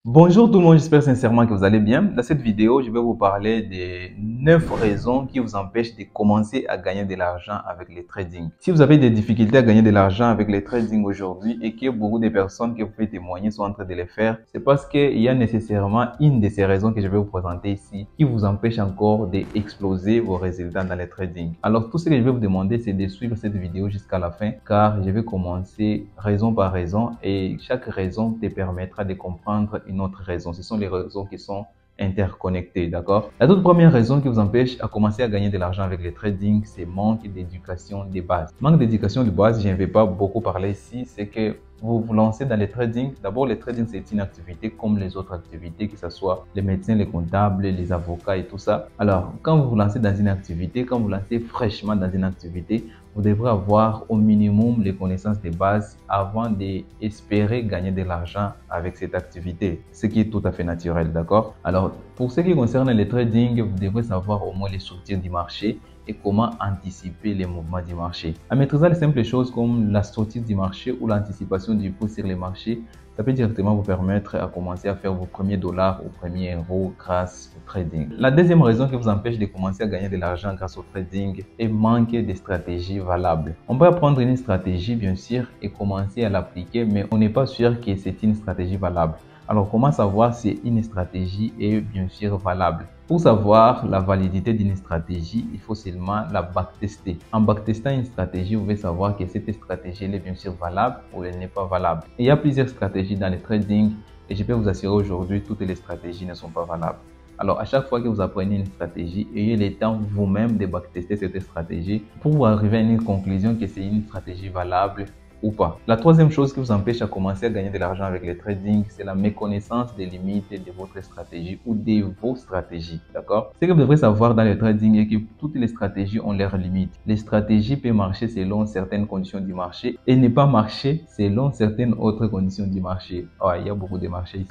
Bonjour tout le monde, j'espère sincèrement que vous allez bien. Dans cette vidéo, je vais vous parler des 9 raisons qui vous empêchent de commencer à gagner de l'argent avec les trading. Si vous avez des difficultés à gagner de l'argent avec les trading aujourd'hui et que beaucoup de personnes que vous pouvez témoigner sont en train de les faire, c'est parce qu'il y a nécessairement une de ces raisons que je vais vous présenter ici qui vous empêche encore d'exploser vos résultats dans les trading. Alors tout ce que je vais vous demander, c'est de suivre cette vidéo jusqu'à la fin car je vais commencer raison par raison et chaque raison te permettra de comprendre une autre raison. Ce sont les raisons qui sont interconnectées, d'accord? La toute première raison qui vous empêche à commencer à gagner de l'argent avec les trading, c'est manque d'éducation de base. Manque d'éducation de base, je ne vais pas beaucoup parler ici, c'est que vous vous lancez dans les trading. D'abord, les trading, c'est une activité comme les autres activités, que ce soit les médecins, les comptables, les avocats et tout ça. Alors, quand vous vous lancez dans une activité, quand vous vous lancez fraîchement dans une activité, vous devrez avoir au minimum les connaissances de base avant d'espérer gagner de l'argent avec cette activité, ce qui est tout à fait naturel, d'accord? Alors, pour ce qui concerne les trading, vous devrez savoir au moins les structures du marché et comment anticiper les mouvements du marché. En maîtrisant les simples choses comme la structure du marché ou l'anticipation du prix sur les marchés, ça peut directement vous permettre à commencer à faire vos premiers dollars ou premiers euros grâce au trading. La deuxième raison qui vous empêche de commencer à gagner de l'argent grâce au trading est manquer de stratégies valables. On peut apprendre une stratégie bien sûr et commencer à l'appliquer, mais on n'est pas sûr que c'est une stratégie valable. Alors, comment savoir si une stratégie est bien sûr valable? Pour savoir la validité d'une stratégie, il faut seulement la backtester. En backtestant une stratégie, vous pouvez savoir que cette stratégie elle est bien sûr valable ou elle n'est pas valable. Et il y a plusieurs stratégies dans le trading et je peux vous assurer aujourd'hui toutes les stratégies ne sont pas valables. Alors, à chaque fois que vous apprenez une stratégie, ayez le temps vous-même de backtester cette stratégie pour arriver à une conclusion que c'est une stratégie valable ou pas. La troisième chose qui vous empêche à commencer à gagner de l'argent avec les trading, c'est la méconnaissance des limites de votre stratégie ou de vos stratégies. D'accord? Ce que vous devrez savoir dans le trading est que toutes les stratégies ont leurs limites. Les stratégies peuvent marcher selon certaines conditions du marché et ne pas marcher selon certaines autres conditions du marché. Oh, il y a beaucoup de marchés.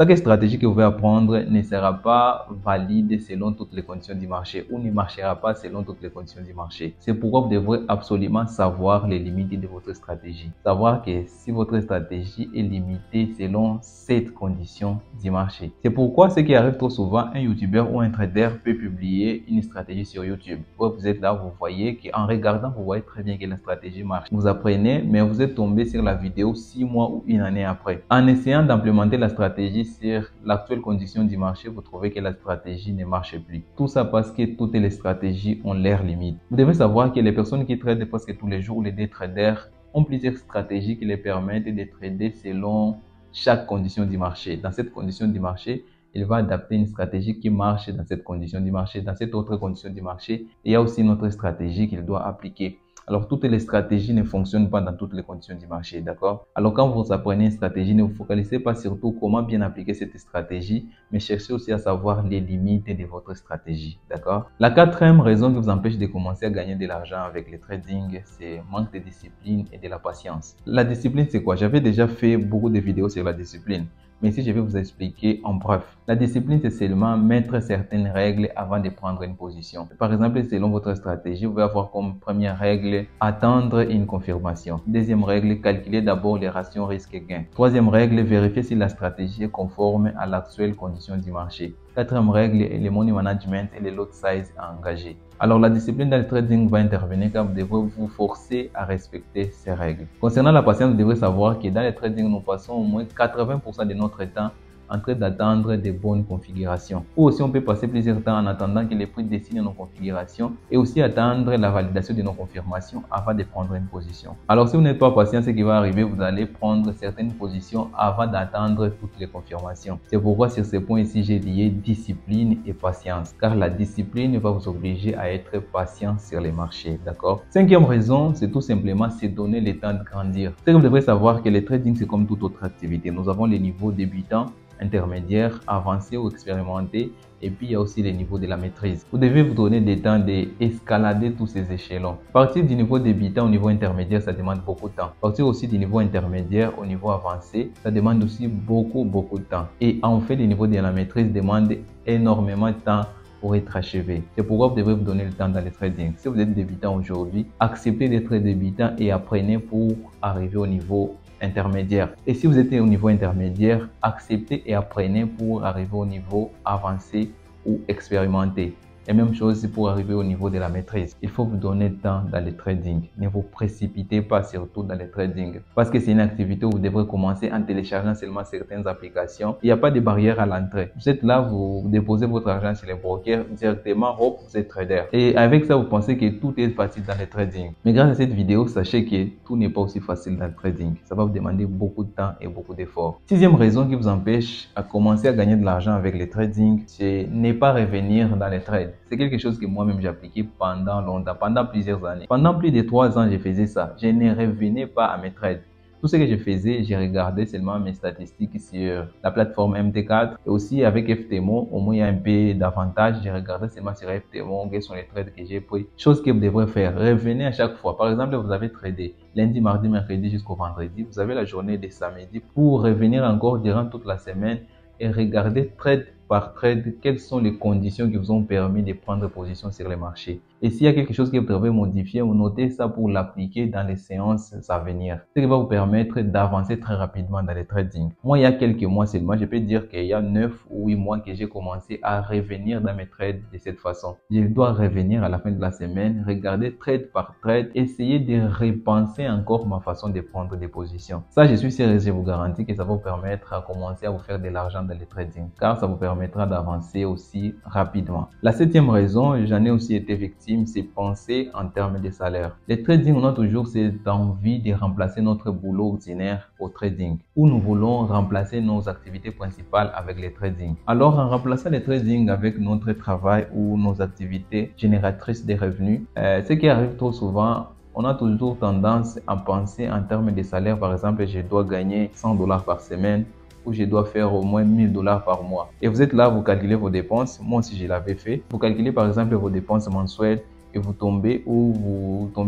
Chaque stratégie que vous pouvez apprendre ne sera pas valide selon toutes les conditions du marché ou ne marchera pas selon toutes les conditions du marché. C'est pourquoi vous devrez absolument savoir les limites de votre stratégie. Savoir que si votre stratégie est limitée selon cette condition du marché. C'est pourquoi ce qui arrive trop souvent, un YouTuber ou un trader peut publier une stratégie sur YouTube. Vous êtes là, vous voyez qu'en regardant, vous voyez très bien que la stratégie marche. Vous apprenez, mais vous êtes tombé sur la vidéo 6 mois ou une année après. En essayant d'implémenter la stratégie sur l'actuelle condition du marché, vous trouvez que la stratégie ne marche plus. Tout ça parce que toutes les stratégies ont leurs limites. Vous devez savoir que les personnes qui tradent presque tous les jours, ou les day traders, ont plusieurs stratégies qui les permettent de trader selon chaque condition du marché. Dans cette condition du marché, il va adapter une stratégie qui marche dans cette condition du marché. Dans cette autre condition du marché, il y a aussi une autre stratégie qu'il doit appliquer. Alors, toutes les stratégies ne fonctionnent pas dans toutes les conditions du marché, d'accord? Alors, quand vous apprenez une stratégie, ne vous focalisez pas surtout comment bien appliquer cette stratégie, mais cherchez aussi à savoir les limites de votre stratégie, d'accord? La quatrième raison qui vous empêche de commencer à gagner de l'argent avec le trading, c'est manque de discipline et de la patience. La discipline, c'est quoi? J'avais déjà fait beaucoup de vidéos sur la discipline. Mais ici, je vais vous expliquer en bref. La discipline, c'est seulement mettre certaines règles avant de prendre une position. Par exemple, selon votre stratégie, vous pouvez avoir comme première règle attendre une confirmation. Deuxième règle, calculer d'abord les ratios risque-gain. Troisième règle, vérifier si la stratégie est conforme à l'actuelle condition du marché. Quatrième règle, le money management et le lot size à engager. Alors, la discipline dans le trading va intervenir quand vous devrez vous forcer à respecter ces règles. Concernant la patience, vous devrez savoir que dans le trading, nous passons au moins 80% de notre temps en train d'attendre des bonnes configurations. Ou aussi, on peut passer plusieurs temps en attendant que les prix dessinent nos configurations et aussi attendre la validation de nos confirmations avant de prendre une position. Alors, si vous n'êtes pas patient, ce qui va arriver, vous allez prendre certaines positions avant d'attendre toutes les confirmations. C'est pourquoi sur ce point ici, j'ai lié discipline et patience, car la discipline va vous obliger à être patient sur les marchés, d'accord? Cinquième raison, c'est tout simplement se donner le temps de grandir. C'est que vous devrez savoir que le trading, c'est comme toute autre activité. Nous avons les niveaux débutants, intermédiaire, avancé ou expérimenté, et puis il y a aussi les niveaux de la maîtrise. Vous devez vous donner des temps d'escalader tous ces échelons. Partir du niveau débutant au niveau intermédiaire, ça demande beaucoup de temps. Partir aussi du niveau intermédiaire au niveau avancé, ça demande aussi beaucoup de temps. Et en fait, le niveau de la maîtrise demande énormément de temps pour être achevé. C'est pourquoi vous devez vous donner le temps dans le trading. Si vous êtes débutant aujourd'hui, acceptez d'être débutant et apprenez pour arriver au niveau intermédiaire. Et si vous êtes au niveau intermédiaire, acceptez et apprenez pour arriver au niveau avancé ou expérimenté. Et même chose pour arriver au niveau de la maîtrise. Il faut vous donner temps dans le trading. Ne vous précipitez pas surtout dans le trading. Parce que c'est une activité où vous devrez commencer en téléchargeant seulement certaines applications. Il n'y a pas de barrière à l'entrée. Vous êtes là, vous déposez votre argent chez les brokers directement, hop, vous êtes trader. Et avec ça, vous pensez que tout est facile dans le trading. Mais grâce à cette vidéo, sachez que tout n'est pas aussi facile dans le trading. Ça va vous demander beaucoup de temps et beaucoup d'efforts. Sixième raison qui vous empêche à commencer à gagner de l'argent avec le trading, c'est ne pas revenir dans les trades. C'est quelque chose que moi-même j'ai appliqué pendant longtemps, pendant plusieurs années. Pendant plus de 3 ans, je faisais ça. Je ne revenais pas à mes trades. Tout ce que je faisais, je regardais seulement mes statistiques sur la plateforme MT4 et aussi avec FTMO. Au moins, il y a un peu d'avantage. Je regardais seulement sur FTMO quels sont les trades que j'ai pris. Chose que vous devrez faire. Revenez à chaque fois. Par exemple, vous avez tradé lundi, mardi, mercredi jusqu'au vendredi. Vous avez la journée de samedi pour revenir encore durant toute la semaine et regarder trade par trade quelles sont les conditions qui vous ont permis de prendre position sur les marchés. Et s'il y a quelque chose que vous devez modifier, vous notez ça pour l'appliquer dans les séances à venir. Ce qui va vous permettre d'avancer très rapidement dans le trading. Moi, il y a quelques mois seulement, je peux dire qu'il y a 9 ou 8 mois que j'ai commencé à revenir dans mes trades de cette façon. Je dois revenir à la fin de la semaine, regarder trade par trade, essayer de repenser encore ma façon de prendre des positions. Ça, je suis sûr et je vous garantis que ça va vous permettre à commencer à vous faire de l'argent dans le trading, car ça vous permettra d'avancer aussi rapidement. La septième raison, j'en ai aussi été victime, c'est penser en termes de salaire. Le trading, on a toujours cette envie de remplacer notre boulot ordinaire au trading, où nous voulons remplacer nos activités principales avec le trading. Alors, en remplaçant le trading avec notre travail ou nos activités génératrices de revenus, ce qui arrive trop souvent, on a toujours tendance à penser en termes de salaire. Par exemple, je dois gagner $100 par semaine, où je dois faire au moins $1000 par mois. Et vous êtes là, vous calculez vos dépenses. Moi aussi, je l'avais fait. Vous calculez par exemple vos dépenses mensuelles et vous tombez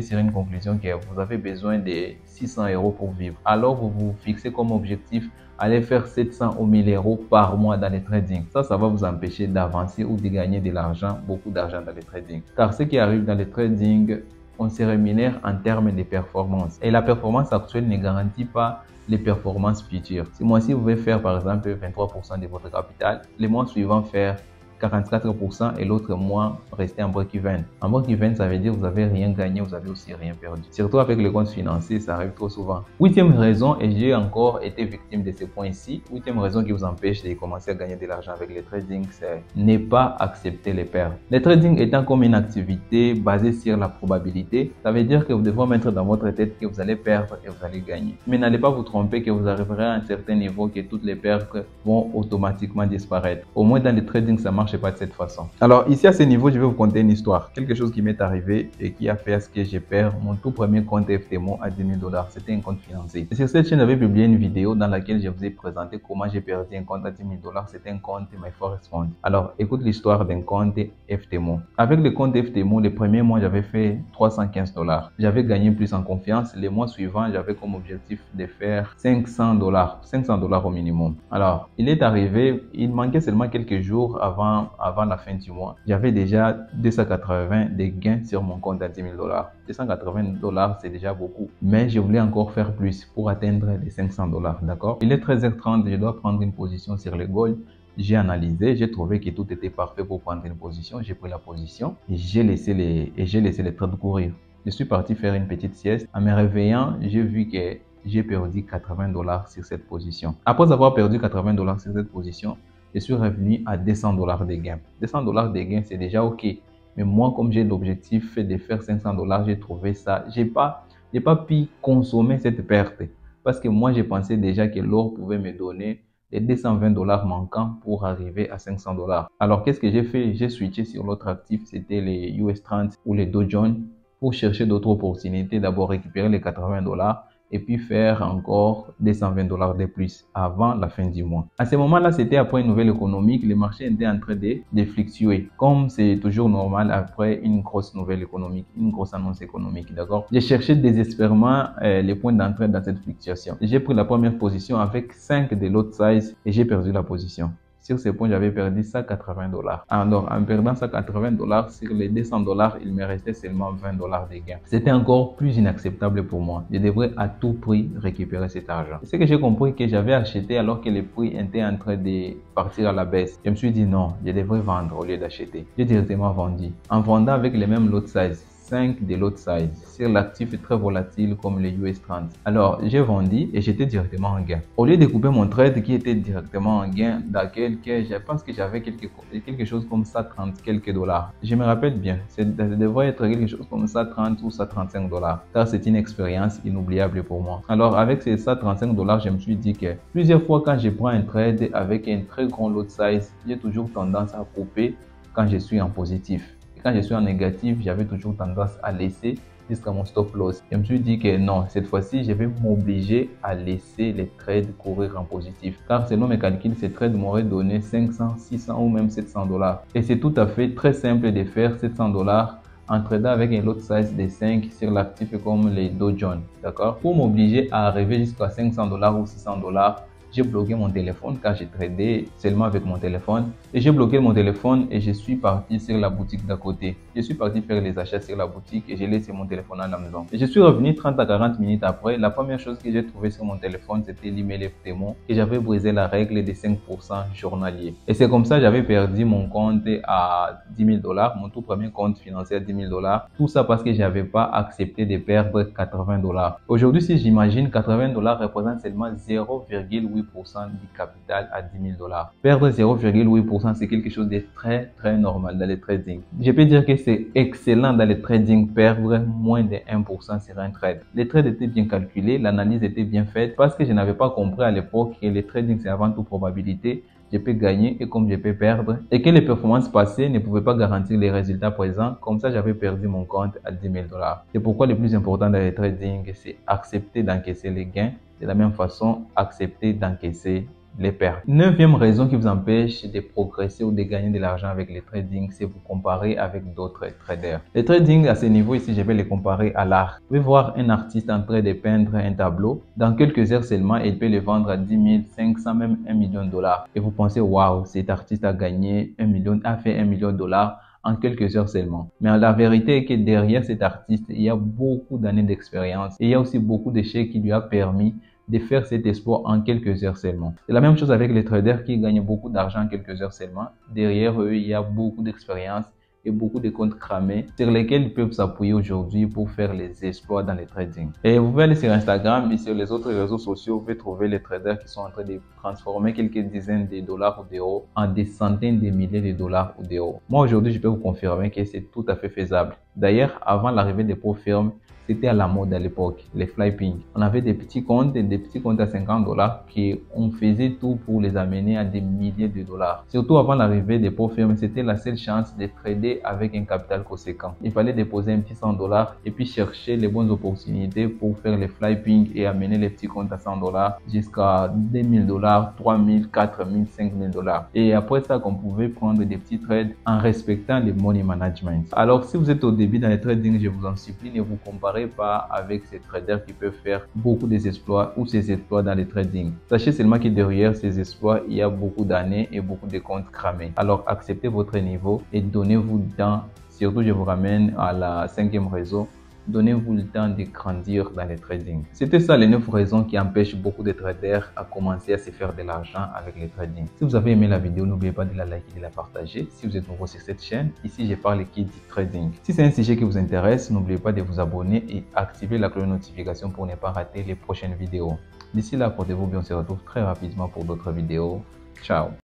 sur une conclusion que vous avez besoin de 600 € pour vivre. Alors, vous vous fixez comme objectif aller faire 700 ou 1000 € par mois dans le trading. Ça va vous empêcher d'avancer ou de gagner de l'argent, beaucoup d'argent dans le trading. Car ce qui arrive dans le trading, on se rémunère en termes de performance. Et la performance actuelle ne garantit pas les performances futures. Ce mois-ci, vous pouvez faire par exemple 23% de votre capital. Les mois suivants, faire 44% et l'autre mois rester en break-even. En break-even, ça veut dire que vous n'avez rien gagné, vous avez aussi rien perdu. Surtout avec les comptes financiers, ça arrive trop souvent. Huitième raison, et j'ai encore été victime de ce point ici, huitième raison qui vous empêche de commencer à gagner de l'argent avec le trading, c'est ne pas accepter les pertes. Le trading étant comme une activité basée sur la probabilité, ça veut dire que vous devez mettre dans votre tête que vous allez perdre et vous allez gagner. Mais n'allez pas vous tromper que vous arriverez à un certain niveau que toutes les pertes vont automatiquement disparaître. Au moins dans le trading, ça marche pas de cette façon. Alors ici à ce niveau, je vais vous conter une histoire, quelque chose qui m'est arrivé et qui a fait à ce que j'ai perdu mon tout premier compte FTMO à 10 000 $. C'était un compte financier. Et sur cette chaîne, j'avais publié une vidéo dans laquelle je vous ai présenté comment j'ai perdu un compte à 10 000 $. C'était un compte MyForex Fund. Alors écoute l'histoire d'un compte FTMO. Avec le compte FTMO, les premiers mois, j'avais fait 315 $. J'avais gagné plus en confiance. Les mois suivants, j'avais comme objectif de faire 500 $. 500 $ au minimum. Alors, il est arrivé, il manquait seulement quelques jours avant la fin du mois, j'avais déjà 280 de gains sur mon compte à 10 000 $. 280 $, c'est déjà beaucoup. Mais je voulais encore faire plus pour atteindre les 500 $. D'accord? Il est 13h30, je dois prendre une position sur le gold. J'ai analysé, j'ai trouvé que tout était parfait pour prendre une position. J'ai pris la position et j'ai laissé les trades courir. Je suis parti faire une petite sieste. En me réveillant, j'ai vu que j'ai perdu 80 $ sur cette position. Après avoir perdu 80 $ sur cette position, je suis revenu à 200 $ de gains. 200 $ de gains, c'est déjà OK. Mais moi, comme j'ai l'objectif de faire 500 $, j'ai trouvé ça. J'ai pas pu consommer cette perte. Parce que moi, je pensais déjà que l'or pouvait me donner les 220 $ manquants pour arriver à 500 $. Alors, qu'est-ce que j'ai fait? J'ai switché sur l'autre actif, c'était les US 30 ou les Dow Jones, pour chercher d'autres opportunités. D'abord, récupérer les 80 $ et puis faire encore 220 $ de plus avant la fin du mois. À ce moment-là, c'était après une nouvelle économique. Les marchés étaient en train de fluctuer, comme c'est toujours normal après une grosse nouvelle économique, une grosse annonce économique, d'accord? J'ai cherché désespérément les points d'entrée dans cette fluctuation. J'ai pris la première position avec 5 de l'autre size et j'ai perdu la position. Sur ces points, j'avais perdu 180 $. Alors, en perdant 180 $, sur les 200 $, il me restait seulement 20 $ de gains. C'était encore plus inacceptable pour moi. Je devrais à tout prix récupérer cet argent. C'est que j'ai compris que j'avais acheté alors que les prix étaient en train de partir à la baisse. Je me suis dit non, je devrais vendre au lieu d'acheter. J'ai directement vendu. En vendant avec les mêmes lot size, 5 de lot size, sur l'actif très volatile comme les US30. Alors, j'ai vendu et j'étais directement en gain. Au lieu de couper mon trade qui était directement en gain, dans quelques, je pense que j'avais quelque chose comme ça, 30 quelques dollars. Je me rappelle bien, ça devrait être quelque chose comme ça, 30 ou ça, 35 $. Car c'est une expérience inoubliable pour moi. Alors, avec ces 35 $, je me suis dit que plusieurs fois quand je prends un trade avec un très grand lot size, j'ai toujours tendance à couper quand je suis en positif. Quand je suis en négatif, j'avais toujours tendance à laisser jusqu'à mon stop loss. Je me suis dit que non, cette fois-ci, je vais m'obliger à laisser les trades courir en positif. Car selon mes calculs, ces trades m'auraient donné 500, 600 ou même 700 $. Et c'est tout à fait très simple de faire 700 $ en tradant avec un lot size de 5 sur l'actif comme les Dow Jones. D'accord? Pour m'obliger à arriver jusqu'à 500 $ ou 600 $, j'ai bloqué mon téléphone car j'ai tradé seulement avec mon téléphone. Et j'ai bloqué mon téléphone et je suis parti sur la boutique d'à côté. Je suis parti faire les achats sur la boutique et j'ai laissé mon téléphone à la maison. Et je suis revenu 30 à 40 minutes après. La première chose que j'ai trouvé sur mon téléphone, c'était l'email FTMO et j'avais brisé la règle des 5% journaliers. Et c'est comme ça que j'avais perdu mon compte à 10 000 $, mon tout premier compte financier à 10 000 $. Tout ça parce que j'avais pas accepté de perdre 80 $. Aujourd'hui, si j'imagine, 80 $ représente seulement 0,8% du capital à 10 000 $. Perdre 0,8%, c'est quelque chose de très normal dans le trading. Je peux dire que c'est excellent dans le trading, perdre moins de 1% sur un trade. Les trades étaient bien calculés, l'analyse était bien faite parce que je n'avais pas compris à l'époque que le trading c'est avant tout probabilité. Je peux gagner et comme je peux perdre et que les performances passées ne pouvaient pas garantir les résultats présents. Comme ça, j'avais perdu mon compte à 10 000 $. C'est pourquoi le plus important dans le trading, c'est accepter d'encaisser les gains. De la même façon, accepter d'encaisser les pertes. Neuvième raison qui vous empêche de progresser ou de gagner de l'argent avec le trading, c'est vous comparer avec d'autres traders. Le trading à ce niveau ici, je vais le comparer à l'art. Vous pouvez voir un artiste en train de peindre un tableau. Dans quelques heures seulement, il peut le vendre à 10 000, 500, même 1 million $. Et vous pensez, waouh, cet artiste a gagné a fait 1 million $. En quelques heures seulement. Mais la vérité est que derrière cet artiste, il y a beaucoup d'années d'expérience et il y a aussi beaucoup d'échecs qui lui a permis de faire cet exploit en quelques heures seulement. C'est la même chose avec les traders qui gagnent beaucoup d'argent en quelques heures seulement. Derrière eux, il y a beaucoup d'expérience et beaucoup de comptes cramés sur lesquels ils peuvent s'appuyer aujourd'hui pour faire les exploits dans le trading. Et vous pouvez aller sur Instagram et sur les autres réseaux sociaux, vous pouvez trouver les traders qui sont en train de transformer quelques dizaines de dollars ou d'euros en des centaines de milliers de dollars ou d'euros. Moi aujourd'hui, je peux vous confirmer que c'est tout à fait faisable. D'ailleurs, avant l'arrivée des pro firmes, c'était à la mode à l'époque, les flyping. On avait des petits comptes à 50 $, qu'on faisait tout pour les amener à des milliers de dollars. Surtout avant l'arrivée des pro firmes, c'était la seule chance de trader avec un capital conséquent. Il fallait déposer un petit 100 $ et puis chercher les bonnes opportunités pour faire les flyping et amener les petits comptes à 100 $ jusqu'à 2 000 $, 3 000, 4 000, 5 000 $. Et après ça, qu'on pouvait prendre des petits trades en respectant le money management. Alors, si vous êtes au début dans le trading, je vous en supplie, ne vous comparez pas avec ces traders qui peuvent faire beaucoup des exploits ou ces exploits dans le trading. Sachez seulement que derrière ces exploits, il y a beaucoup d'années et beaucoup de comptes cramés. Alors acceptez votre niveau et donnez-vous le temps. Surtout, je vous ramène à la 5e raison. Donnez-vous le temps de grandir dans le trading. C'était ça les 9 raisons qui empêchent beaucoup de traders à commencer à se faire de l'argent avec le trading. Si vous avez aimé la vidéo, n'oubliez pas de la liker et de la partager. Si vous êtes nouveau sur cette chaîne, ici je parle qui dit trading. Si c'est un sujet qui vous intéresse, n'oubliez pas de vous abonner et activer la cloche de notification pour ne pas rater les prochaines vidéos. D'ici là, portez-vous bien, on se retrouve très rapidement pour d'autres vidéos. Ciao!